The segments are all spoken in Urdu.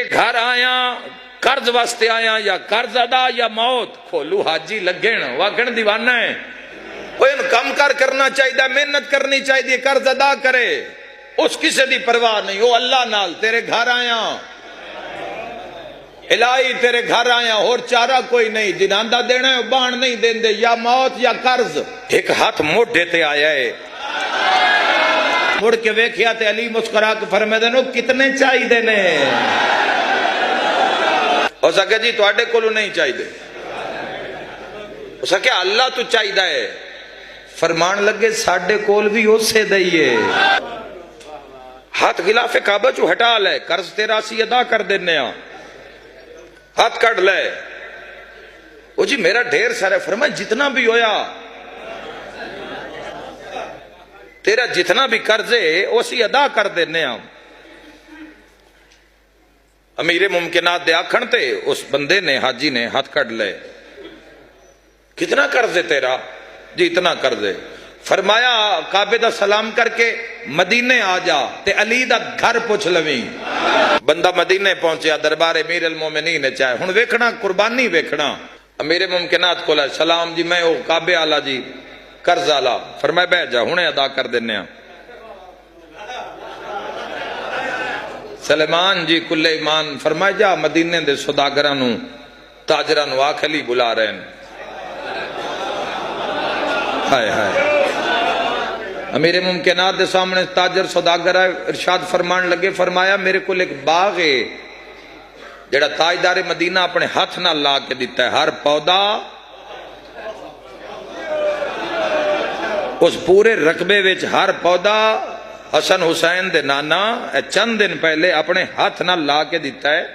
گھر آیا قرض واسطے آیا یا قرض ادا یا موت کھولو حاجی لگن واگن دیوانہ ہے ان کم کرنا چاہیے محنت کرنی چاہیے قرض ادا کرے اس کسی دی پرواہ نہیں وہ اللہ نال تیرے گھر آیا الہی تیرے گھر آیا اور چارہ کوئی نہیں جناندہ دینا ہے بان نہیں دین دے یا موت یا قرض ایک ہاتھ موڑے تے آیا ہے مڑ کے ویکھیا تے علی مسکرا کے فرمائے دے نو کتنے چاہیے دینے ہو سکے جی تواڈے کولو نہیں چاہیے ہو سکے اللہ تو چاہیے ہے فرمان لگے ساڈے کول بھی اسے دئیے ہاتھ غلاف کعبہ چو ہٹا لے قرض تیرا سی ادا کر دینے ہاتھ کٹ لے وہ جی میرا ڈھیر سارے فرمائے جتنا بھی ہویا تیرا جتنا بھی قرض ہے اسی ادا کر دینے امیر ممکنات دے آکھن تے اس بندے نے حاجی نے ہاتھ کٹ لے کتنا قرض ہے تیرا جی اتنا قرض ہے فرمایا کعبے دا سلام کر کے مدینے آ جا تے علی دا گھر پوچھ لویں بندہ مدینے پہنچیا دربار امیر المومنین چاہے ہن ویکھنا قربانی ویکھنا امیر ممکنات کو لائے سلام جی میں او کعبے آلا جی قرض آلا فرمایا بیٹھ جا ہنے ادا کر دینے سلیمان جی کل ایمان فرمایا جا مدینے دے صداگرانو تاجرانو آکھلی بلا رہے ہیں ہائے ہائے امیر ممکنات دے سامنے تاجر صداگر ارشاد فرمان لگے فرمایا میرے کو ایک باغ ہے جڑا تاجدار مدینہ اپنے ہاتھ نہ لا کے دیتا ہے ہر پودا اس پورے رقبے وچ ہر پودا حسن حسین دے نانا چند دن پہلے اپنے ہاتھ نہ لا کے دیتا ہے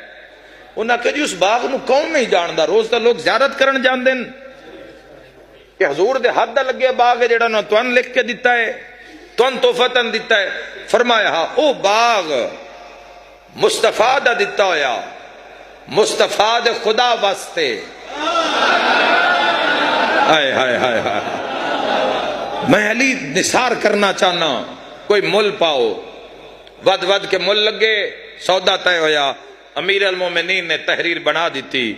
انہاں کہ جی اس باغ نو کون نہیں جاندا روز تا لوگ زیارت کرن جان دن کہ حضور دے حد دا لگے باغ ہے جڑا نو تون لکھ کے دیتا ہے تون توفتن دیتا ہے فرمایا ہاں او باغ مصطفیٰ دا دیتا ہویا مصطفیٰ دے خدا واسطے ہائے ہائے ہائے ہائے میں علی نثار کرنا چاہنا کوئی مل پاؤ ود ود کے مل لگے سودا طے ہویا امیر المومنین نے تحریر بنا دیتی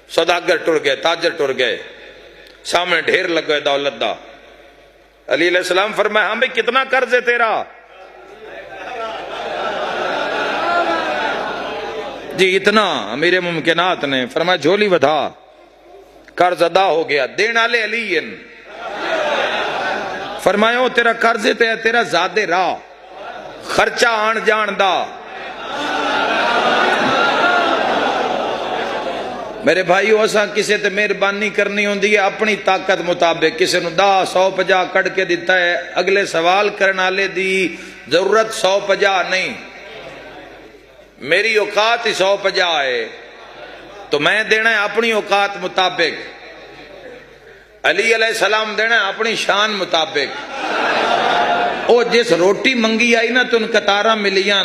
سوداگر ٹر گئے تاجر ٹر گئے سامنے ڈھیر لگ گئے دولت دا علی علیہ السلام فرمایا ہاں بھئی کتنا قرض ہے تیرا جی اتنا امیر ممکنات نے فرمایا جھولی ودھا قرض ادا ہو گیا دینا لے علی فرمایا تیرا قرض ہے تیرا زیادہ راہ خرچہ آن جان دا میرے بھائیو اساں کسے تے مہربانی کرنی ہوندی ہے اپنی طاقت مطابق کسے نو 10 150 کٹ کے دیتا ہے اگلے سوال کرنا لے دی ضرورت 150 نہیں میری اوقات ہی 150 ہے تو میں دینا ہے اپنی اوقات مطابق علی علیہ السلام دینا ہے اپنی شان مطابق او جس روٹی منگی آئی نا تن کتارہ ملیاں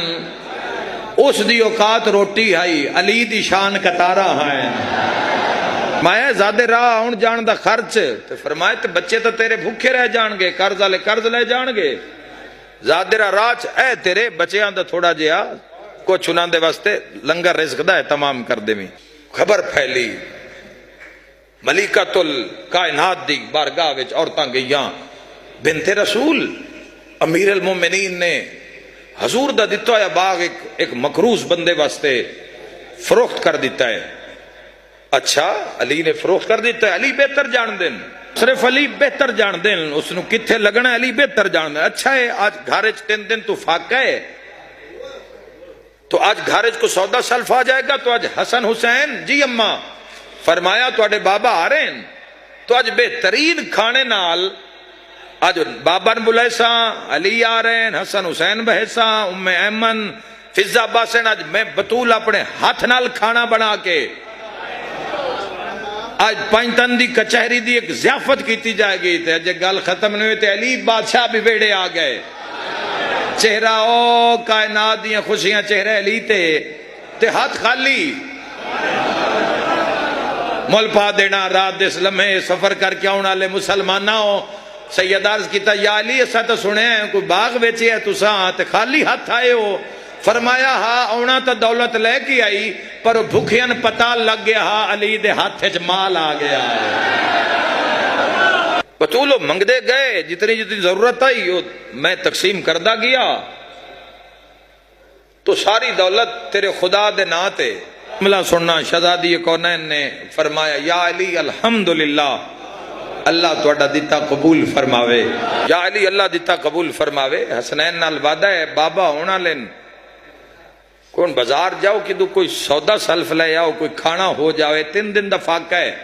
اس دی اوقات روٹی آئی علی دی شان کتارہ ہیں مایا زیادہ راہ آن جان دا خرچ تو فرمائے تے بچے تو تیرے بھوکے رہ جان گے قرض والے قرض لے جان گے زیادہ راہ اے تیرے بچیاں دا تھوڑا جہا کو چنان دے واسطے لنگر رزق دا ہے تمام کر دے میں خبر پھیلی ملکۃ الکائنات دی بارگاہ وچ عورتاں گئیاں بنت رسول امیر المومنین نے حضور دا دیتا ہے باغ ایک مکروز بندے واسطے فروخت کر دیتا ہے اچھا علی نے فروخت کر دیتا ہے علی بہتر جان دن صرف علی بہتر جان دن اس نو کتھے لگنا ہے علی بہتر جان دن اچھا ہے آج گھارج 3 دن تو فاقہ ہے تو آج گھارج کو سودا سلف آ جائے گا تو آج حسن حسین جی اماں فرمایا تو آڈے بابا آ رہے ہیں تو آج بہترین کھانے نال آج بابا بلائے سا علی آ رہے ہیں حسن حسین بہسا ام ایمن فضا باسن آج میں بطول اپنے ہاتھ نال کھانا بنا کے آج پنجتن دی کچہری دی ایک ضیافت کیتی جائے گی تھے جے گل ختم نہیں ہوئی تھے علی بادشاہ بھی بیڑے آ گئے چہرہ او کائنات دیاں خوشیاں چہرہ علی تے ہاتھ خالی مل پا دینا رات دس لمحے سفر کر کے آؤں والے مسلمانوں سید عرض کیتا یا علی ایسا تو سنے ہیں کوئی باغ بیچے ہے تساں تے خالی ہاتھ آئے ہو فرمایا ہاں آنا تو دولت لے کے آئی پر بھوکھیاں پتہ لگ گیا ہاں علی دے ہاتھ وچ مال آ گیا بطولو منگدے گئے جتنی جتنی ضرورت آئی وہ میں تقسیم کردہ گیا تو ساری دولت تیرے خدا دے نا تے ملا سننا شہزادی کونین نے فرمایا یا علی الحمدللہ اللہ توڑا دیتا قبول فرماوے یا علی اللہ دیتا قبول فرماوے حسنین نال وعدہ ہے بابا ہونا لین کون بازار جاؤ کہ تو کوئی سودا سلف لے آؤ کوئی کھانا ہو جاوے 3 دن دا فاقہ ہے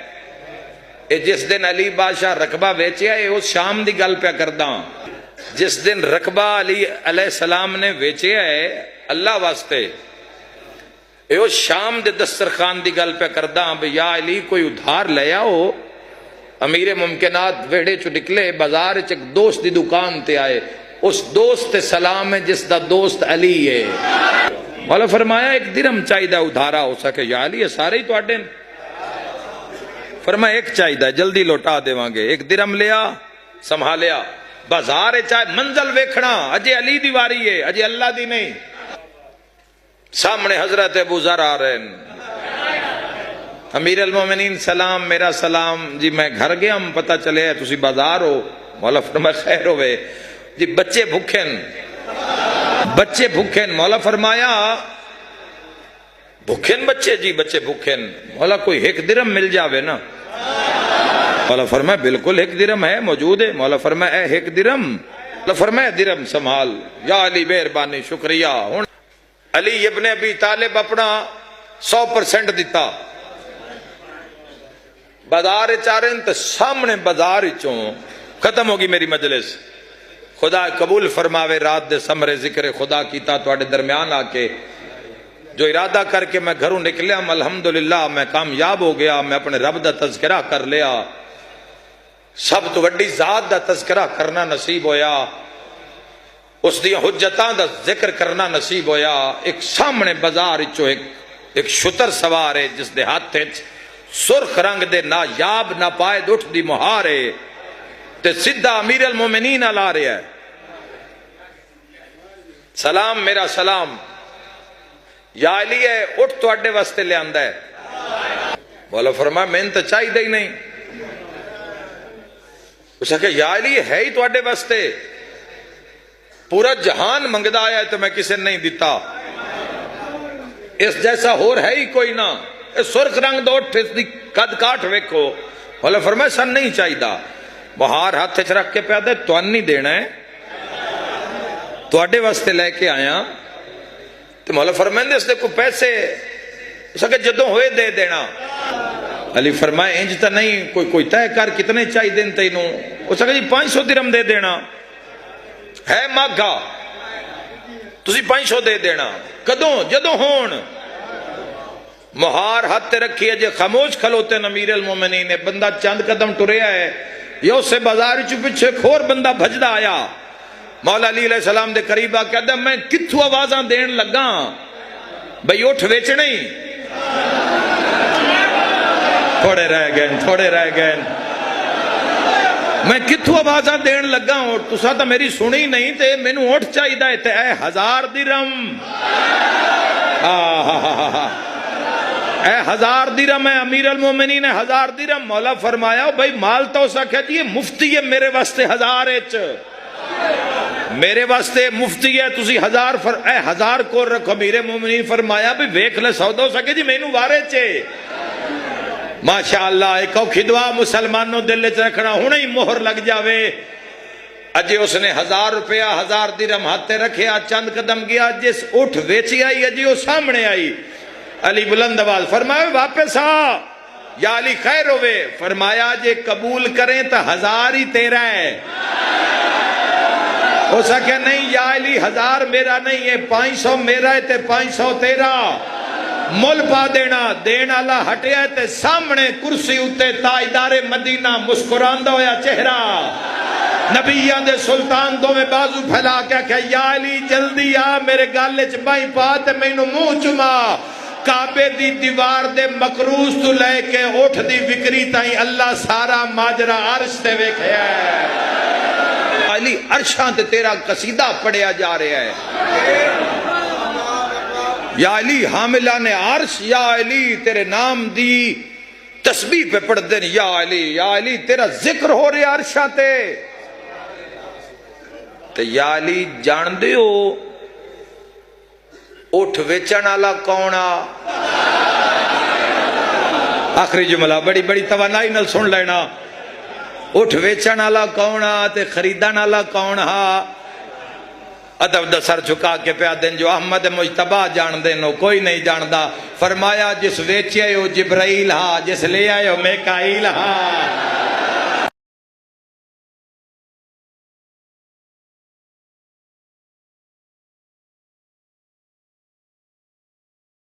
اے جس دن علی بادشاہ رقبہ ویچے ہے اس شام دی گل پہ کردہ جس دن رقبہ علی علیہ السلام نے ویچے ہے اللہ واسطے اے اس شام دے دسترخوان دی گل پہ کردہ یا علی کوئی ادھار لے آؤ امیر ممکنات ویڑے چو نکلے بازار ایک دوست دی دکان تے آئے اس دوست سلام ہے جس دا دوست علی ہے مولا فرمایا 1 درہم چاہیدہ ادھارا ہو سکے یا علی سارے ہی تو اڈن فرمایا 1 چاہیدہ جلدی لوٹا دے وانگے 1 درہم لیا سنبھالیا بازار چاہے منزل ویکھنا اجے علی دی واری ہے اجے اللہ دی نہیں سامنے حضرت ابو ذر آ رہے ہیں امیر المومنین سلام میرا سلام جی میں گھر گیا ہم پتہ چلے ہے تسی بازار ہو مولا فرمایا خیر ہوئے جی بچے بھوکھن مولا فرمایا بھوکھن بچے جی بچے بھوکھن مولا کوئی 1 درہم مل جاوے نا مولا فرمایا بالکل 1 درہم ہے موجود ہے مولا فرمایا 1 درہم مولا فرمایا درہم سنبھال یا علی مہربانی شکریہ علی ابن ابی طالب اپنا 100% دیتا بازار چارن تو سامنے بازار چوں ختم ہوگی میری مجلس خدا قبول فرماوے رات دے سمرے ذکر خدا کیتا تو اڈے درمیان آ کے جو ارادہ کر کے میں گھروں نکلیا الحمدللہ میں کامیاب ہو گیا میں اپنے رب دا تذکرہ کر لیا سب تو وڈی ذات دا تذکرہ کرنا نصیب ہویا اس دی حجتاں دا ذکر کرنا نصیب ہویا ایک سامنے بازار چو ایک شتر سوار ہے جس دے ہاتھ سرخ رنگ دے نا یاب نا پائے اٹھ دی مہار ہے تے سدھا امیر المومنین علا رہا ہے سلام میرا سلام یا علی ہے اٹھ تو اڈے واسطے لے آندہ ہے مولا فرمایا میں تو چاہی دے ہی نہیں اسے کہ یا علی ہے ہی تو اڈے واسطے پورا جہان منگدہ آیا ہے تو میں کسے نہیں دیتا اس جیسا ہور ہے ہی کوئی نہ سرخ رنگ دو اٹھ دی قد کاٹ ویکھو مولا فرمایا سن نہیں چاہی دا بہار ہاتھ رکھ کے پیادے تو نہیں دینا ہے تو اڈے واسطے لے کے آیا تو مولا فرمائے اس دے کو پیسے اس کہ جدوں ہوئے دے دینا علی فرمائے انج تا نہیں کوئی طے کر کتنے چاہی دن تینوں اس کہ جی 500 درہم دے دینا ہے ماگا تسی 500 دے دینا کدوں جدوں ہون مہار ہاتھ رکھی ہے جے خاموش کھلوتے امیر المومنین نے بندہ چند قدم ٹریا ہے یہ اسے بازار چو پچھے کھور بندہ بھجدہ آیا مولا علی علیہ السلام دے قریبہ کہتا میں کتھو آوازاں دین لگا بھئی اٹھ ویچنے ہی تھوڑے رہ گئے میں کتھو آوازاں دین لگا اور تسا تا میری سنی نہیں تے میں نو اٹھ چاہی دائے تے اے 1000 درہم اے 1000 درہم ہے امیر المومنین 1000 درہم مولا فرمایا بھئی مال تو سکھے جی مفتی ہے میرے واسطے 1000 ایچ میرے واسطے مفتی ہے تسی 1000 کو رکھو امیر مومنین فرمایا بھی ویکھ لے سودا ہو سکے جی میں نو وارے چے ماشاءاللہ ایک اوکھی دعا مسلمانوں دل چ رکھنا ہونے ہی مہر لگ جاوے اجے اس نے 1000 روپیہ 1000 درہم ہاتھے رکھے چند قدم گیا جس اٹھ ویچی آئی اجے وہ سامنے آئی علی بلند آواز فرمایا واپس آ یا علی خیر ہوئے فرمایا جے قبول کریں تو 1000 ہی تیرا ہے ہو سکے نہیں یا علی 1000 میرا نہیں ہے 500 میرا ہے تے 500 تیرا مل پا دینا دین اللہ ہٹیا تے سامنے کرسی اتے تاجدار مدینہ مسکراندہ ہویا چہرہ نبیان دے سلطان دو میں بازو پھیلا کہ یا علی جلدی آ میرے گالے چ بائی پا تے میں نو منہ چما کعبے دی دیوار دے مقروض تو لے کے اٹھ دی وکری تائیں اللہ سارا ماجرہ عرش تے ویکھے ہے علی عرشاں تے تیرا قصیدہ پڑھیا جا رہے ہے یا علی حاملان عرش یا علی تیرے نام دی تسبیح پہ پڑھ دین یا علی تیرا ذکر ہو رہا عرشاں تے علی جان دے ہو اٹھ ویچن والا کون آ آخری جملہ بڑی بڑی توانائی نال سن لینا اٹھ ویچن والا کون آ تے خریدن والا کون ہا ادب دا سر جھکا کے پیا دین جو احمد مجتبہ جان دینو کوئی نہیں جاندا فرمایا جس ویچے ہو جبرائیل ہا جس لے آئے ہو میکائیل ہا